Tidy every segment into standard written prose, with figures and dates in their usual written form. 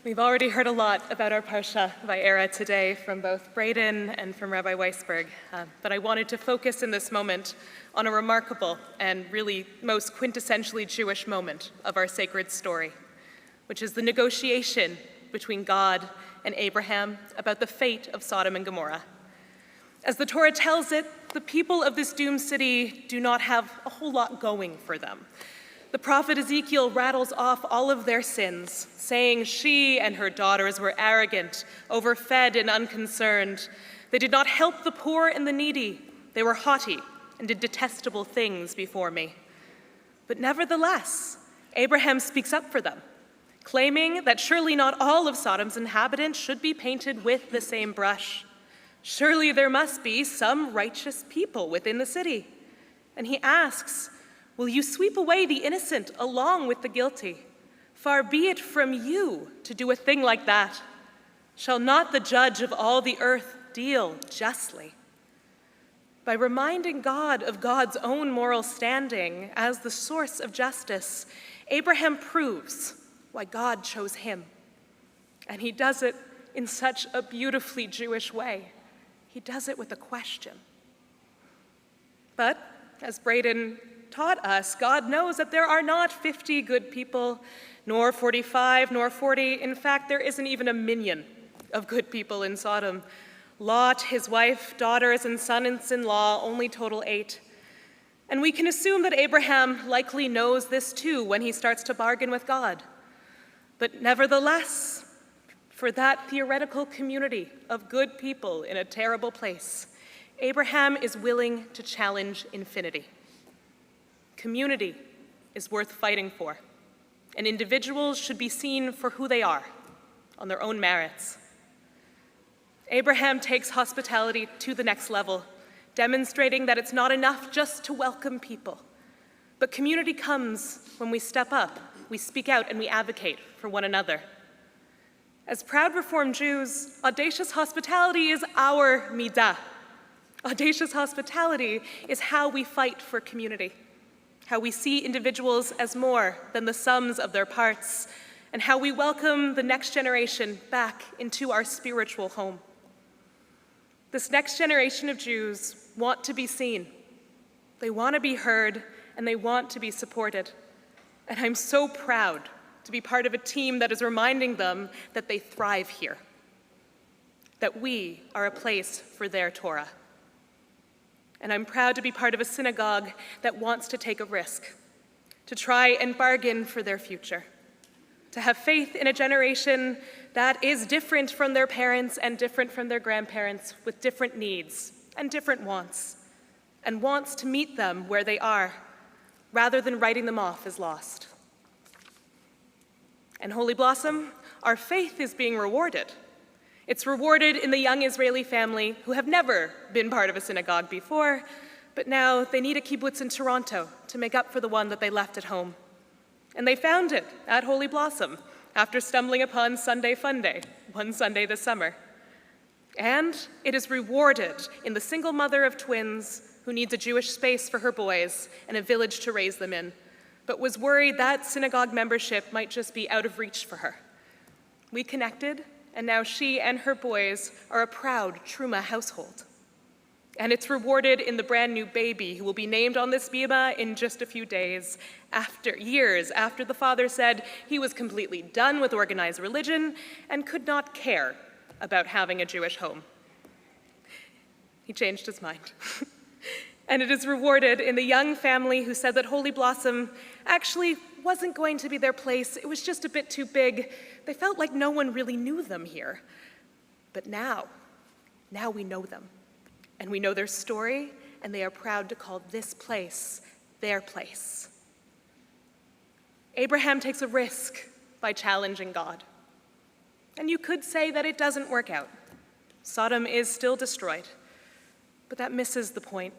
We've already heard a lot about our Parsha Vayera today from both Braden and from Rabbi Weisberg, but I wanted to focus in this moment on a remarkable and really most quintessentially Jewish moment of our sacred story, which is the negotiation between God and Abraham about the fate of Sodom and Gomorrah. As the Torah tells it, the people of this doomed city do not have a whole lot going for them. The prophet Ezekiel rattles off all of their sins, saying she and her daughters were arrogant, overfed, and unconcerned. They did not help the poor and the needy. They were haughty and did detestable things before me. But nevertheless, Abraham speaks up for them, claiming that surely not all of Sodom's inhabitants should be painted with the same brush. Surely there must be some righteous people within the city. And he asks, will you sweep away the innocent along with the guilty? Far be it from you to do a thing like that. Shall not the judge of all the earth deal justly? By reminding God of God's own moral standing as the source of justice, Abraham proves why God chose him. And he does it in such a beautifully Jewish way. He does it with a question. But as Braden taught us, God knows that there are not 50 good people, nor 45, nor 40. In fact, there isn't even a minion of good people in Sodom. Lot, his wife, daughters, and sons-in-law only total 8. And we can assume that Abraham likely knows this too when he starts to bargain with God. But nevertheless, for that theoretical community of good people in a terrible place, Abraham is willing to challenge infinity. Community is worth fighting for, and individuals should be seen for who they are, on their own merits. Abraham takes hospitality to the next level, demonstrating that it's not enough just to welcome people, but community comes when we step up, we speak out, and we advocate for one another. As proud Reformed Jews, audacious hospitality is our midah. Audacious hospitality is how we fight for community, how we see individuals as more than the sums of their parts, and how we welcome the next generation back into our spiritual home. This next generation of Jews want to be seen, they want to be heard, and they want to be supported. And I'm so proud to be part of a team that is reminding them that they thrive here, that we are a place for their Torah. And I'm proud to be part of a synagogue that wants to take a risk, to try and bargain for their future, to have faith in a generation that is different from their parents and different from their grandparents, with different needs and different wants, and wants to meet them where they are, rather than writing them off as lost. And Holy Blossom, our faith is being rewarded. It's rewarded in the young Israeli family who have never been part of a synagogue before, but now they need a kibbutz in Toronto to make up for the one that they left at home. And they found it at Holy Blossom after stumbling upon Sunday Fun Day, one Sunday this summer. And it is rewarded in the single mother of twins who needs a Jewish space for her boys and a village to raise them in, but was worried that synagogue membership might just be out of reach for her. We connected, and now she and her boys are a proud Truma household. And it's rewarded in the brand new baby who will be named on this bima in just a few days, years after the father said he was completely done with organized religion and could not care about having a Jewish home. He changed his mind. And it is rewarded in the young family who said that Holy Blossom actually wasn't going to be their place. It was just a bit too big. They felt like no one really knew them here. But now we know them. And we know their story, and they are proud to call this place their place. Abraham takes a risk by challenging God. And you could say that it doesn't work out. Sodom is still destroyed. But that misses the point.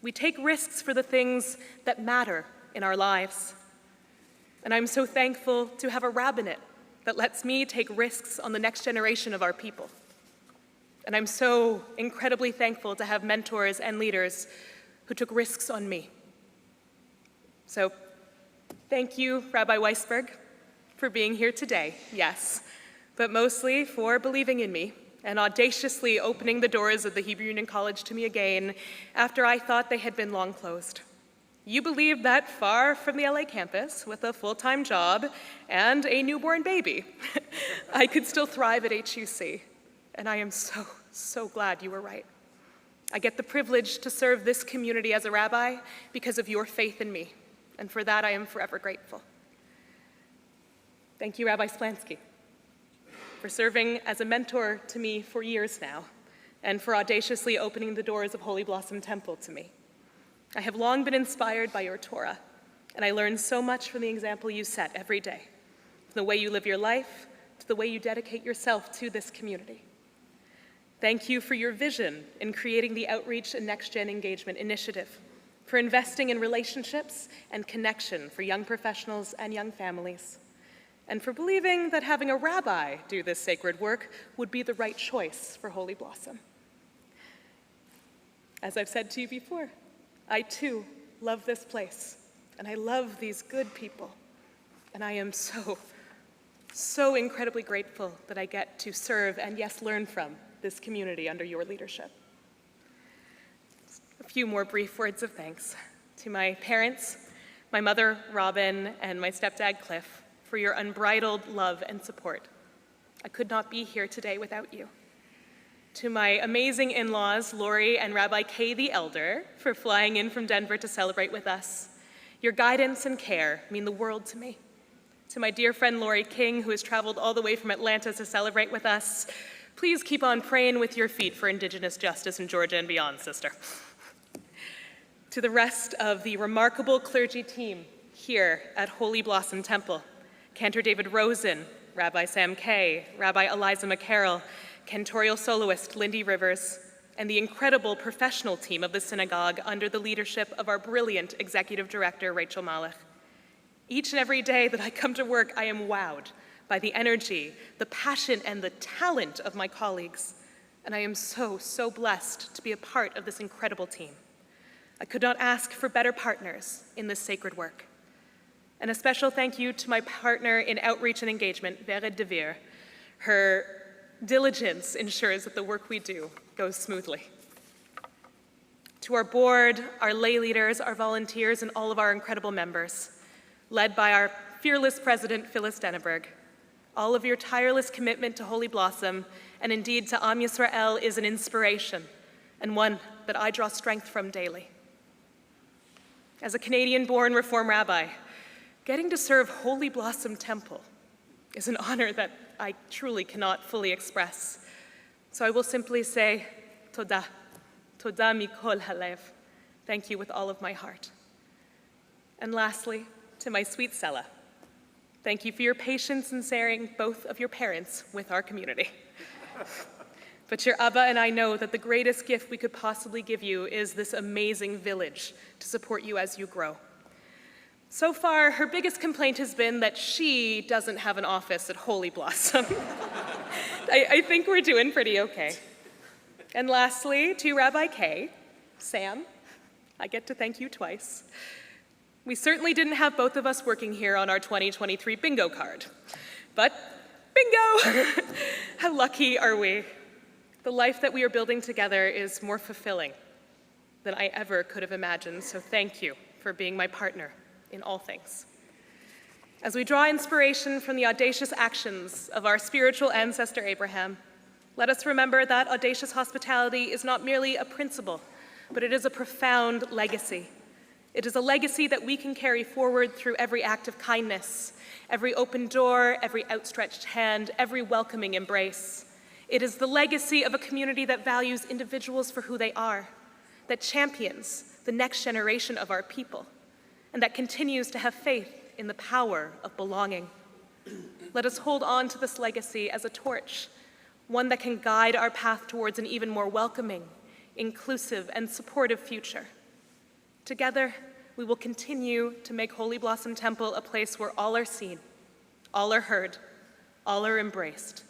We take risks for the things that matter in our lives. And I'm so thankful to have a rabbinate that lets me take risks on the next generation of our people. And I'm so incredibly thankful to have mentors and leaders who took risks on me. So thank you, Rabbi Weisberg, for being here today, yes, but mostly for believing in me and audaciously opening the doors of the Hebrew Union College to me again after I thought they had been long closed. You believed that far from the LA campus, with a full-time job and a newborn baby, I could still thrive at HUC, and I am so, so glad you were right. I get the privilege to serve this community as a rabbi because of your faith in me, and for that I am forever grateful. Thank you, Rabbi Splansky, for serving as a mentor to me for years now, and for audaciously opening the doors of Holy Blossom Temple to me. I have long been inspired by your Torah, and I learn so much from the example you set every day, from the way you live your life to the way you dedicate yourself to this community. Thank you for your vision in creating the Outreach and Next Gen Engagement Initiative, for investing in relationships and connection for young professionals and young families, and for believing that having a rabbi do this sacred work would be the right choice for Holy Blossom. As I've said to you before, I too love this place, and I love these good people, and I am so, so incredibly grateful that I get to serve and, yes, learn from this community under your leadership. A few more brief words of thanks to my parents, my mother, Robin, and my stepdad, Cliff, for your unbridled love and support. I could not be here today without you. To my amazing in-laws, Lori and Rabbi Kay the Elder, for flying in from Denver to celebrate with us. Your guidance and care mean the world to me. To my dear friend Lori King, who has traveled all the way from Atlanta to celebrate with us, please keep on praying with your feet for Indigenous justice in Georgia and beyond, sister. To the rest of the remarkable clergy team here at Holy Blossom Temple, Cantor David Rosen, Rabbi Sam Kay, Rabbi Eliza McCarroll, cantorial soloist Lindy Rivers, and the incredible professional team of the synagogue under the leadership of our brilliant executive director, Rachel Malach. Each and every day that I come to work, I am wowed by the energy, the passion, and the talent of my colleagues, and I am so, so blessed to be a part of this incredible team. I could not ask for better partners in this sacred work. And a special thank you to my partner in outreach and engagement, Vera De Veer. Her diligence ensures that the work we do goes smoothly. To our board, our lay leaders, our volunteers, and all of our incredible members, led by our fearless president, Phyllis Denneberg, all of your tireless commitment to Holy Blossom, and indeed to Am Yisrael, is an inspiration, and one that I draw strength from daily. As a Canadian-born Reform rabbi, getting to serve Holy Blossom Temple is an honor that I truly cannot fully express. So I will simply say, Toda, Toda mikol halev. Thank you with all of my heart. And lastly, to my sweet Sela, thank you for your patience in sharing both of your parents with our community. But your Abba and I know that the greatest gift we could possibly give you is this amazing village to support you as you grow. So far, her biggest complaint has been that she doesn't have an office at Holy Blossom. I think we're doing pretty okay. And lastly, to Rabbi Kay, Sam, I get to thank you twice. We certainly didn't have both of us working here on our 2023 bingo card, but bingo! How lucky are we? The life that we are building together is more fulfilling than I ever could have imagined, so thank you for being my partner in all things. As we draw inspiration from the audacious actions of our spiritual ancestor Abraham, let us remember that audacious hospitality is not merely a principle, but it is a profound legacy. It is a legacy that we can carry forward through every act of kindness, every open door, every outstretched hand, every welcoming embrace. It is the legacy of a community that values individuals for who they are, that champions the next generation of our people, and that continues to have faith in the power of belonging. Let us hold on to this legacy as a torch, one that can guide our path towards an even more welcoming, inclusive, and supportive future. Together, we will continue to make Holy Blossom Temple a place where all are seen, all are heard, all are embraced,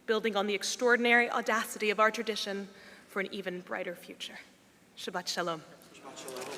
building on the extraordinary audacity of our tradition for an even brighter future. Shabbat Shalom. Shabbat Shalom.